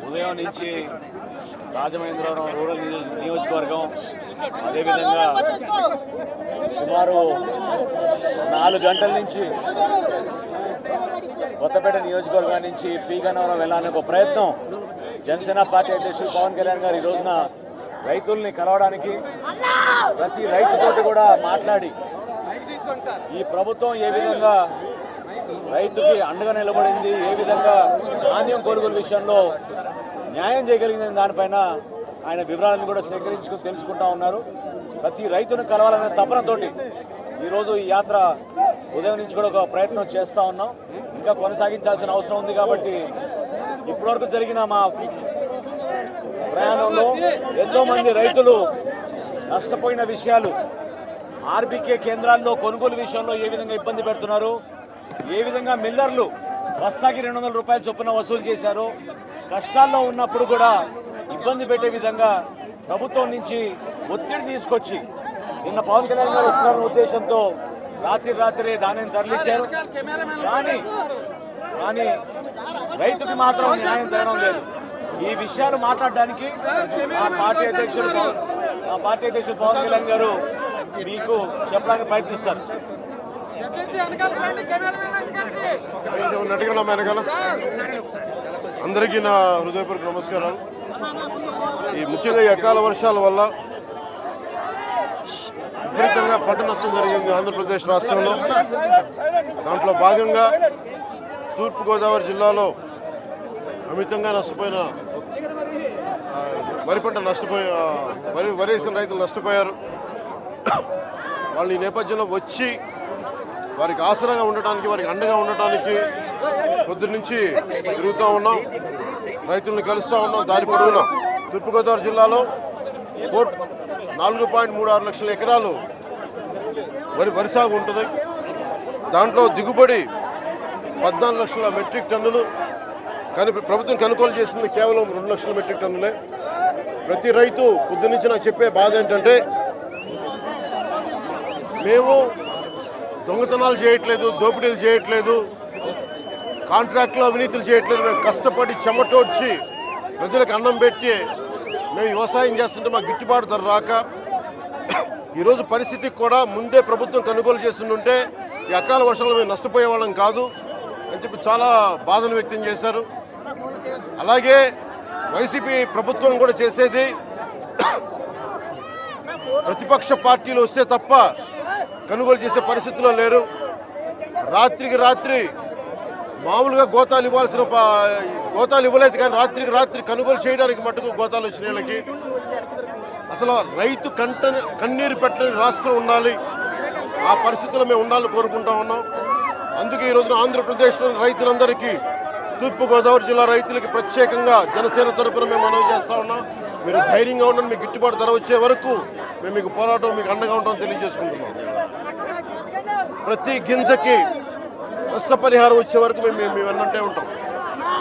ఉదయం నుంచి రాజమహేంద్రవరం రూరల్ నియోజకవర్గం అదేవిధంగా సుమారు 4 గంటల నుంచి కొత్తపేట నియోజకవర్గం నుంచి పీగన్నవరం వెళ్ళాలని ఒక ప్రయత్నం జనసేన పార్టీ అధ్యక్షుడు పవన్ కళ్యాణ్ గారు ఈ రోజున రైతుల్ని కలవడానికి ప్రతి రైతుతోటి కూడా మాట్లాడి ఈ ప్రభుత్వం ఏ విధంగా రైతుకి అండగా నిలబడింది, ఏ విధంగా ధాన్యం కొనుగోలు విషయంలో న్యాయం చేయగలిగిందని దానిపైన ఆయన వివరాలను కూడా సేకరించుకుని తెలుసుకుంటా ఉన్నారు. ప్రతి రైతును కలవాలనే తపనతోటి ఈరోజు ఈ యాత్ర ఉదయం నుంచి కూడా ఒక ప్రయత్నం చేస్తూ ఉన్నాం. ఇంకా కొనసాగించాల్సిన అవసరం ఉంది కాబట్టి ఇప్పటివరకు జరిగిన మా ప్రయాణంలో ఎంతో మంది రైతులు నష్టపోయిన విషయాలు, ఆర్బీకే కేంద్రాల్లో కొనుగోలు విషయంలో ఏ విధంగా ఇబ్బంది పెడుతున్నారు, ఏ విధంగా మిల్లర్లు బస్తాకి 200 రూపాయల చొప్పున వసూలు చేశారు, కష్టాల్లో ఉన్నప్పుడు కూడా ఇబ్బంది పెట్టే విధంగా ప్రభుత్వం నుంచి ఒత్తిడి తీసుకొచ్చి నిన్న పవన్ కళ్యాణ్ గారు వస్తున్న ఉద్దేశంతో రాత్రి ధాన్యం తరలించారు. కానీ రైతుకి మాత్రం న్యాయం జరగడం లేదు. ఈ విషయాలు మాట్లాడడానికి మా పార్టీ అధ్యక్షుడు పవన్ కళ్యాణ్ గారు మీకు చెప్పడానికి ప్రయత్నిస్తారు. అందరికీ నా హృదయపూర్వక నమస్కారాలు. ఈ ముఖ్యంగా ఈ అకాల వర్షాల వల్ల విపరీతంగా పంట నష్టం జరిగింది ఆంధ్రప్రదేశ్ రాష్ట్రంలో. దాంట్లో భాగంగా తూర్పుగోదావరి జిల్లాలో అమితంగా నష్టపోయిన వరి పంట వరి వేసిన రైతులు నష్టపోయారు. వాళ్ళు ఈ నేపథ్యంలో వచ్చి వారికి ఆసరాగా ఉండటానికి, వారికి అండగా ఉండటానికి పొద్దున్న నుంచి తిరుగుతూ ఉన్నాం, రైతులను కలుస్తూ ఉన్నాం. దారి పొడవునా తూర్పుగోదావరి జిల్లాలో 4.36 లక్షల ఎకరాలు వరి సాగు ఉంటుంది. దాంట్లో దిగుబడి 14 లక్షల మెట్రిక్ టన్నులు. కానీ ప్రభుత్వం కొనుగోలు చేసింది కేవలం 2 లక్షల మెట్రిక్ టన్నులే. ప్రతి రైతు పొద్దున్నుంచి నాకు చెప్పే బాధ ఏంటంటే, మేము దొంగతనాలు చేయట్లేదు, దోపిడీలు చేయట్లేదు, కాంట్రాక్ట్లో అవినీతులు చేయట్లేదు. మేము కష్టపడి చెమటోడ్చి ప్రజలకు అన్నం పెట్టి మేము వ్యవసాయం చేస్తుంటే మాకు గిట్టుబాటు ధర రాక ఈరోజు పరిస్థితికి కూడా ముందే ప్రభుత్వం కొనుగోలు చేస్తుంటే ఈ అకాల వర్షాలు మేము నష్టపోయేవాళ్ళం కాదు అని చెప్పి చాలా బాధను వ్యక్తం చేశారు. అలాగే వైసీపీ ప్రభుత్వం కూడా చేసేది ప్రతిపక్ష పార్టీలు వస్తే తప్ప కొనుగోలు చేసే పరిస్థితిలో లేరు. రాత్రికి రాత్రి మామూలుగా గోతాలు ఇవ్వలేదు, కానీ రాత్రికి రాత్రి కొనుగోలు చేయడానికి మటుకు గోతాలు వచ్చిన వీళ్ళకి. అసలు రైతు కన్నీరు పెట్టని రాష్ట్రం ఉండాలి, ఆ పరిస్థితుల్లో మేము ఉండాలని కోరుకుంటా ఉన్నాం. అందుకే ఈ రోజున ఆంధ్రప్రదేశ్లోని రైతులందరికీ, తూర్పుగోదావరి జిల్లా రైతులకి ప్రత్యేకంగా జనసేన తరపున మేము మనవి చేస్తూ ఉన్నాం. మీరు ధైర్యంగా ఉండండి, మీకు గిట్టుబాటు ధర వచ్చే వరకు మేము మీకు పోరాటం, మీకు అండగా ఉంటామని తెలియజేసుకుంటున్నాం. ప్రతి గింజకి నష్టపరిహారం వచ్చే వరకు మేము వెన్నంటే ఉంటాం.